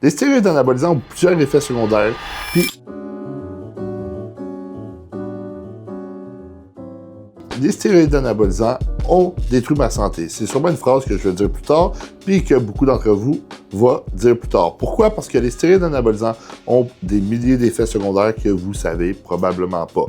Les stéroïdes anabolisants ont plusieurs effets secondaires, puis les stéroïdes anabolisants ont détruit ma santé. C'est sûrement une phrase que je vais dire plus tard, puis que beaucoup d'entre vous vont dire plus tard. Pourquoi? Parce que les stéroïdes anabolisants ont des milliers d'effets secondaires que vous savez probablement pas.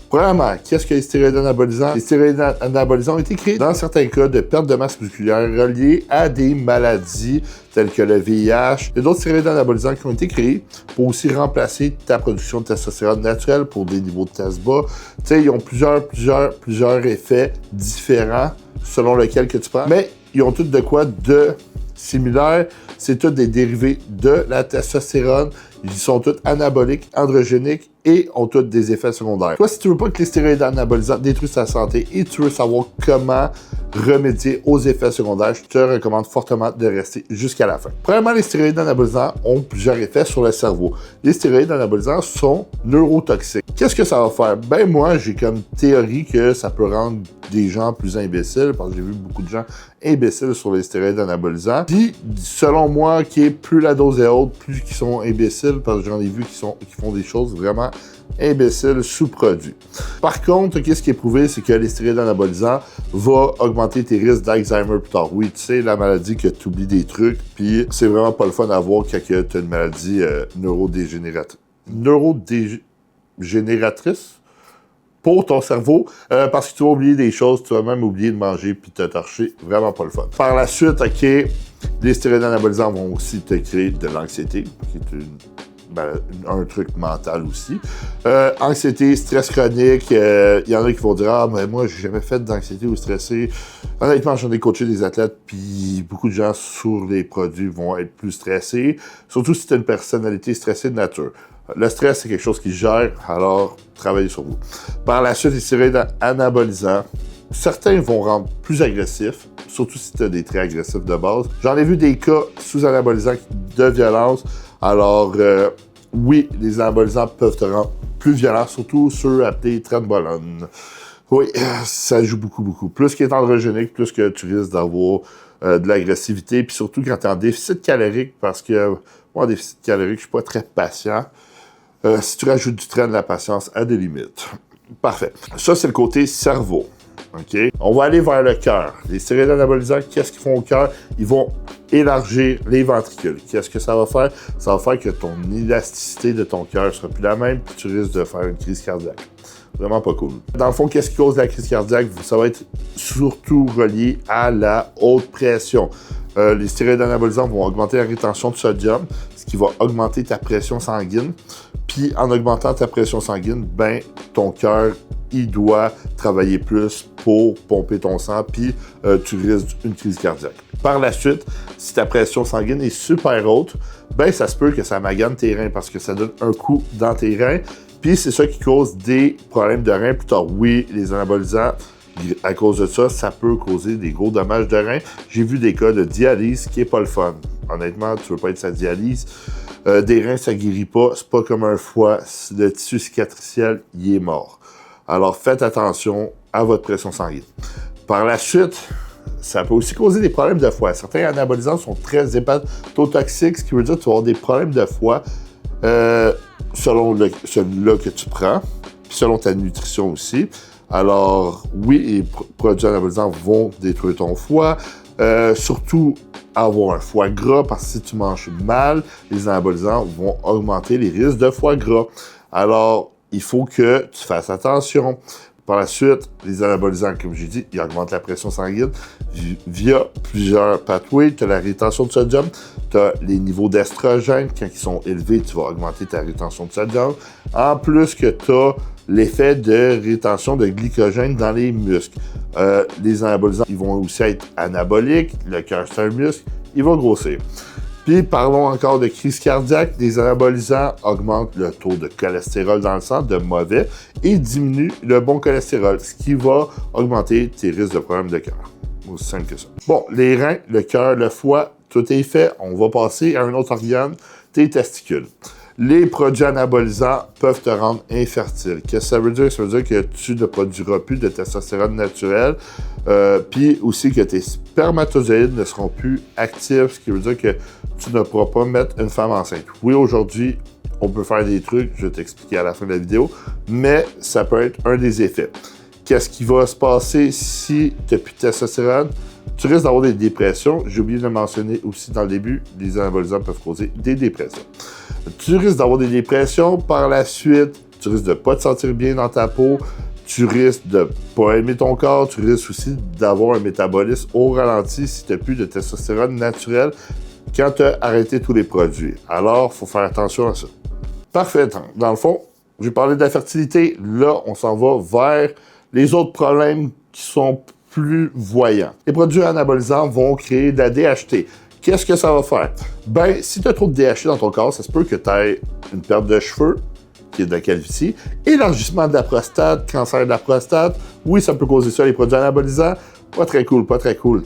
Premièrement, qu'est-ce que les stéroïdes anabolisants? Les stéroïdes anabolisants ont été créés dans certains cas de perte de masse musculaire reliés à des maladies telles que le VIH. Il y a d'autres stéroïdes anabolisants qui ont été créés pour aussi remplacer ta production de testostérone naturelle pour des niveaux de test bas. Tu sais, ils ont plusieurs effets différents selon lequel que tu prends, mais ils ont tous de quoi de similaire. C'est tous des dérivés de la testostérone. Ils sont tous anaboliques, androgéniques et ont tous des effets secondaires. Toi, si tu veux pas que les stéroïdes anabolisants détruisent ta santé et tu veux savoir comment remédier aux effets secondaires, je te recommande fortement de rester jusqu'à la fin. Premièrement, les stéroïdes anabolisants ont plusieurs effets sur le cerveau. Les stéroïdes anabolisants sont neurotoxiques. Qu'est-ce que ça va faire? Ben moi, j'ai comme théorie que ça peut rendre des gens plus imbéciles, parce que j'ai vu beaucoup de gens imbéciles sur les stéroïdes anabolisants. Puis, selon moi, plus la dose est haute, plus qu'ils sont imbéciles, parce que j'en ai vu qui font des choses vraiment imbéciles sous-produits. Par contre, ce qui est prouvé, c'est que les stéroïdes anabolisants vont augmenter tes risques d'Alzheimer plus tard. Oui, tu sais, la maladie que tu oublies des trucs, puis c'est vraiment pas le fun à voir quand tu as une maladie neurodégénératrice pour ton cerveau, parce que tu vas oublier des choses, tu vas même oublier de manger puis te torcher, vraiment pas le fun. Par la suite, les stéroïdes anabolisants vont aussi te créer de l'anxiété, qui est un truc mental aussi. Anxiété, stress chronique, il y en a qui vont dire « Ah, mais moi, j'ai jamais fait d'anxiété ou stressé. » Honnêtement, j'en ai coaché des athlètes, puis beaucoup de gens sur les produits vont être plus stressés, surtout si tu as une personnalité stressée de nature. Le stress, c'est quelque chose qui gère, alors travaillez sur vous. Par la suite, les stéroïdes anabolisants, certains vont rendre plus agressifs, surtout si tu as des traits agressifs de base. J'en ai vu des cas sous anabolisants de violence, alors oui, les anabolisants peuvent te rendre plus violent, surtout ceux appelés trenbolone. Oui, ça joue beaucoup. Plus qu'il est androgénique, plus que tu risques d'avoir de l'agressivité, puis surtout quand tu es en déficit calorique, parce que moi, en déficit calorique, je suis pas très patient. Si tu rajoutes du train de la patience à des limites. Parfait. Ça, c'est le côté cerveau. OK? On va aller vers le cœur. Les stéroïdes anabolisants, qu'est-ce qu'ils font au cœur? Ils vont élargir les ventricules. Qu'est-ce que ça va faire? Ça va faire que ton élasticité de ton cœur sera plus la même, puis tu risques de faire une crise cardiaque. Vraiment pas cool. Dans le fond, qu'est-ce qui cause la crise cardiaque? Ça va être surtout relié à la haute pression. Les stéroïdes anabolisants vont augmenter la rétention de sodium, ce qui va augmenter ta pression sanguine. Puis, en augmentant ta pression sanguine, ton cœur, il doit travailler plus pour pomper ton sang, puis tu risques une crise cardiaque. Par la suite, si ta pression sanguine est super haute, ça se peut que ça magane tes reins parce que ça donne un coup dans tes reins. Puis, c'est ça qui cause des problèmes de reins plus tard. Oui, les anabolisants, à cause de ça, ça peut causer des gros dommages de reins. J'ai vu des cas de dialyse qui n'est pas le fun. Honnêtement, tu ne veux pas être sa dialyse. Des reins, ça ne guérit pas. C'est pas comme un foie. Le tissu cicatriciel, il est mort. Alors, faites attention à votre pression sanguine. Par la suite, ça peut aussi causer des problèmes de foie. Certains anabolisants sont très hépatotoxiques, ce qui veut dire que tu vas avoir des problèmes de foie selon celui-là que tu prends, puis selon ta nutrition aussi. Alors, oui, les produits anabolisants vont détruire ton foie, surtout avoir un foie gras, parce que si tu manges mal, les anabolisants vont augmenter les risques de foie gras. Alors, il faut que tu fasses attention. Par la suite, les anabolisants, comme j'ai dit, ils augmentent la pression sanguine via plusieurs pathways. Tu as la rétention de sodium, tu as les niveaux d'estrogène. Quand ils sont élevés, tu vas augmenter ta rétention de sodium. En plus que tu as l'effet de rétention de glycogène dans les muscles. Les anabolisants, ils vont aussi être anaboliques. Le cœur, c'est un muscle. Il va grossir. Puis, parlons encore de crise cardiaque. Les anabolisants augmentent le taux de cholestérol dans le sang, de mauvais, et diminuent le bon cholestérol, ce qui va augmenter tes risques de problèmes de cœur. Aussi simple que ça. Bon, les reins, le cœur, le foie, tout est fait. On va passer à un autre organe, tes testicules. Les produits anabolisants peuvent te rendre infertile. Qu'est-ce que ça veut dire? Ça veut dire que tu ne produiras plus de testostérone naturelle, puis aussi que tes spermatozoïdes ne seront plus actifs, ce qui veut dire que tu ne pourras pas mettre une femme enceinte. Oui, aujourd'hui, on peut faire des trucs, je vais t'expliquer à la fin de la vidéo, mais ça peut être un des effets. Qu'est-ce qui va se passer si tu n'as plus de testostérone? Tu risques d'avoir des dépressions. J'ai oublié de le mentionner aussi dans le début, les anabolisants peuvent causer des dépressions. Tu risques d'avoir des dépressions. Par la suite, tu risques de ne pas te sentir bien dans ta peau. Tu risques de ne pas aimer ton corps. Tu risques aussi d'avoir un métabolisme au ralenti si tu n'as plus de testostérone naturelle quand tu as arrêté tous les produits. Alors, il faut faire attention à ça. Parfait. Dans le fond, j'ai parlé de la fertilité. Là, on s'en va vers les autres problèmes qui sont plus voyants. Les produits anabolisants vont créer de la DHT. Qu'est-ce que ça va faire? Ben, si tu as trop de DHT dans ton corps, ça se peut que tu aies une perte de cheveux, qui est de la calvitie, élargissement de la prostate, cancer de la prostate. Oui, ça peut causer ça, les produits anabolisants. Pas très cool, pas très cool.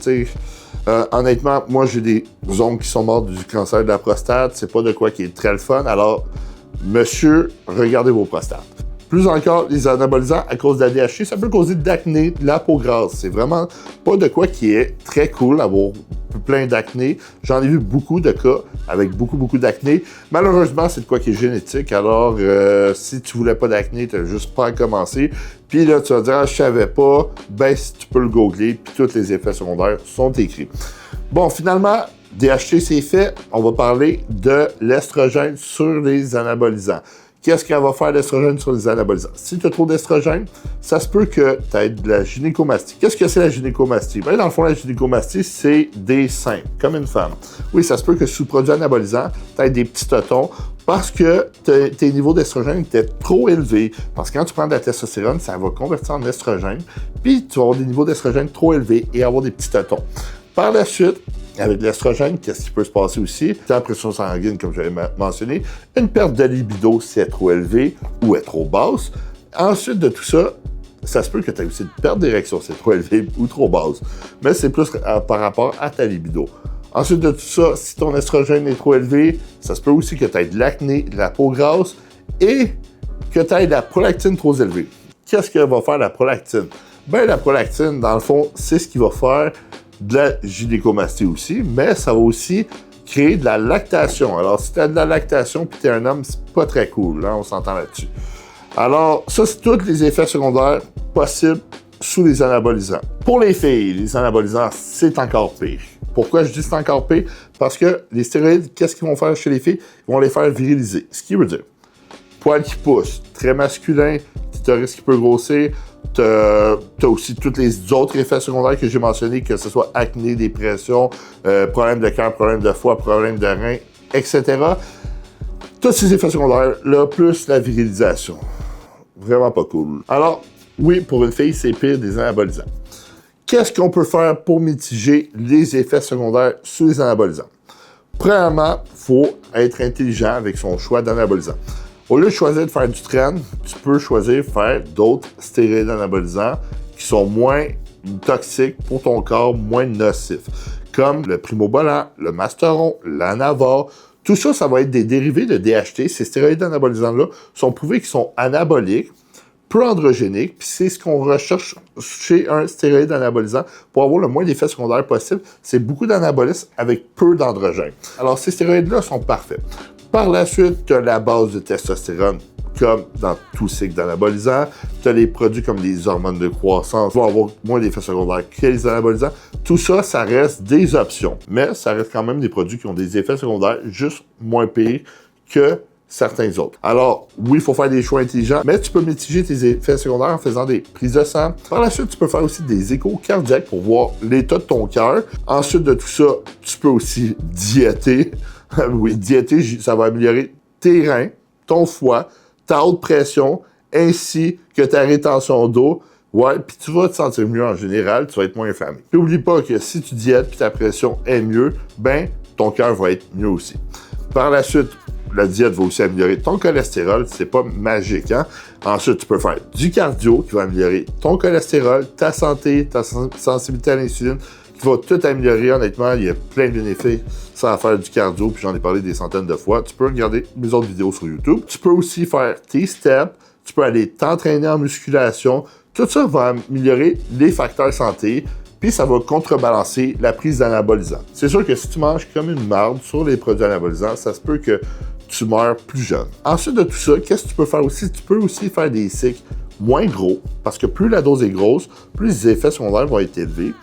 Honnêtement, moi, j'ai des oncles qui sont morts du cancer de la prostate. C'est pas de quoi qui est très le fun. Alors, monsieur, regardez vos prostates. Plus encore, les anabolisants, à cause de la DHT, ça peut causer de l'acné, de la peau grasse. C'est vraiment pas de quoi qui est très cool, avoir plein d'acné. J'en ai vu beaucoup de cas avec beaucoup d'acné. Malheureusement, c'est de quoi qui est génétique. Alors, si tu voulais pas d'acné, tu n'as juste pas à commencer. Puis là, tu vas dire, je savais pas. Ben, si tu peux le googler, puis tous les effets secondaires sont écrits. Bon, finalement, DHT, c'est fait. On va parler de l'estrogène sur les anabolisants. Qu'est-ce qu'elle va faire l'estrogène sur les anabolisants? Si tu as trop d'estrogène, ça se peut que tu aies de la gynécomastie. Qu'est-ce que c'est la gynécomastie? Ben, dans le fond, la gynécomastie, c'est des seins, comme une femme. Oui, ça se peut que sous le produit anabolisant, tu aies des petits totons parce que tes niveaux d'estrogène étaient trop élevés. Parce que quand tu prends de la testostérone, ça va convertir en estrogène, puis tu vas avoir des niveaux d'estrogène trop élevés et avoir des petits totons. Par la suite, avec l'estrogène, qu'est-ce qui peut se passer aussi? La pression sanguine, comme j'avais mentionné, une perte de libido si elle est trop élevée ou est trop basse. Ensuite de tout ça, ça se peut que tu aies aussi une perte d'érection si elle est trop élevée ou trop basse. Mais c'est plus par rapport à ta libido. Ensuite de tout ça, si ton estrogène est trop élevé, ça se peut aussi que tu aies de l'acné, de la peau grasse et que tu aies de la prolactine trop élevée. Qu'est-ce que va faire la prolactine? Ben, la prolactine, dans le fond, c'est ce qui va faire de la gynécomastie aussi, mais ça va aussi créer de la lactation. Alors, si tu as de la lactation puis tu es un homme, c'est pas très cool, hein, on s'entend là-dessus. Alors, ça, c'est tous les effets secondaires possibles sous les anabolisants. Pour les filles, les anabolisants, c'est encore pire. Pourquoi je dis c'est encore pire? Parce que les stéroïdes, qu'est-ce qu'ils vont faire chez les filles? Ils vont les faire viriliser. Ce qui veut dire, poil qui pousse, très masculin, clitoris qui peut grossir. Tu as aussi tous les autres effets secondaires que j'ai mentionnés, que ce soit acné, dépression, problème de cœur, problème de foie, problème de rein, etc. Tous ces effets secondaires-là, plus la virilisation. Vraiment pas cool. Alors, oui, pour une fille, c'est pire des anabolisants. Qu'est-ce qu'on peut faire pour mitiger les effets secondaires sous les anabolisants? Premièrement, il faut être intelligent avec son choix d'anabolisant. Au lieu de choisir de faire du tren, tu peux choisir de faire d'autres stéroïdes anabolisants qui sont moins toxiques pour ton corps, moins nocifs, comme le primobolan, le masteron, l'anavar. Tout ça, ça va être des dérivés de DHT. Ces stéroïdes anabolisants-là sont prouvés qu'ils sont anaboliques, peu androgéniques, puis c'est ce qu'on recherche chez un stéroïde anabolisant pour avoir le moins d'effets secondaires possible. C'est beaucoup d'anabolisme avec peu d'androgène. Alors, ces stéroïdes-là sont parfaits. Par la suite, tu as la base de testostérone, comme dans tout cycle d'anabolisant. Tu as les produits comme les hormones de croissance qui vont avoir moins d'effets secondaires que les anabolisants. Tout ça, ça reste des options. Mais ça reste quand même des produits qui ont des effets secondaires juste moins pires que certains autres. Alors, oui, il faut faire des choix intelligents, mais tu peux mitiger tes effets secondaires en faisant des prises de sang. Par la suite, tu peux faire aussi des échos cardiaques pour voir l'état de ton cœur. Ensuite de tout ça, tu peux aussi diéter. Oui, diéter, ça va améliorer tes reins, ton foie, ta haute pression, ainsi que ta rétention d'eau. Ouais, puis tu vas te sentir mieux en général, tu vas être moins inflammé. N'oublie pas que si tu diètes puis ta pression est mieux, ben ton cœur va être mieux aussi. Par la suite, la diète va aussi améliorer ton cholestérol, c'est pas magique, hein? Ensuite, tu peux faire du cardio qui va améliorer ton cholestérol, ta santé, ta sensibilité à l'insuline, qui va tout améliorer. Honnêtement, il y a plein de bénéfices sans faire du cardio, puis j'en ai parlé des centaines de fois. Tu peux regarder mes autres vidéos sur YouTube. Tu peux aussi faire tes steps. Tu peux aller t'entraîner en musculation. Tout ça va améliorer les facteurs santé, puis ça va contrebalancer la prise d'anabolisants. C'est sûr que si tu manges comme une marde sur les produits anabolisants, ça se peut que tu meurs plus jeune. Ensuite de tout ça, qu'est-ce que tu peux faire aussi? Tu peux aussi faire des cycles moins gros, parce que plus la dose est grosse, plus les effets secondaires vont être élevés.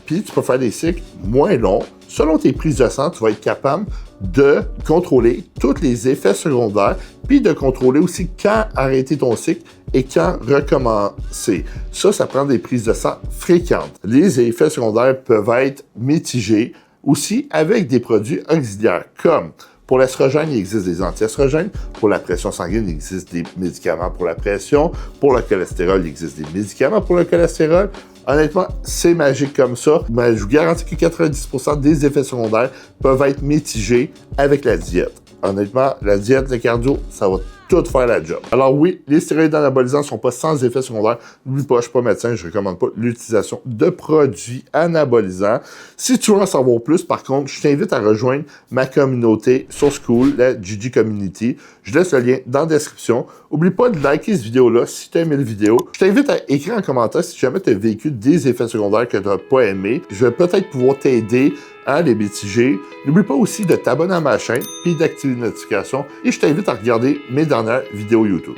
Puis tu peux faire des cycles moins longs. Selon tes prises de sang, tu vas être capable de contrôler tous les effets secondaires, puis de contrôler aussi quand arrêter ton cycle et quand recommencer. Ça prend des prises de sang fréquentes. Les effets secondaires peuvent être mitigés aussi avec des produits auxiliaires, comme pour l'estrogène, il existe des anti-estrogènes. Pour la pression sanguine, il existe des médicaments pour la pression. Pour le cholestérol, il existe des médicaments pour le cholestérol. Honnêtement, c'est magique comme ça, mais je vous garantis que 90% des effets secondaires peuvent être mitigés avec la diète. Honnêtement, la diète, le cardio, ça va tout faire la job. Alors oui, les stéroïdes anabolisants ne sont pas sans effets secondaires. N'oublie pas, je ne suis pas médecin, je ne recommande pas l'utilisation de produits anabolisants. Si tu veux en savoir plus, par contre, je t'invite à rejoindre ma communauté sur School, la GG Community. Je laisse le lien dans la description. N'oublie pas de liker cette vidéo-là si tu as aimé la vidéo. Je t'invite à écrire en commentaire si jamais tu as vécu des effets secondaires que tu n'as pas aimés. Je vais peut-être pouvoir t'aider à les mitiger. N'oublie pas aussi de t'abonner à ma chaîne puis d'activer les notifications. Et je t'invite à regarder mes dernières vidéos YouTube.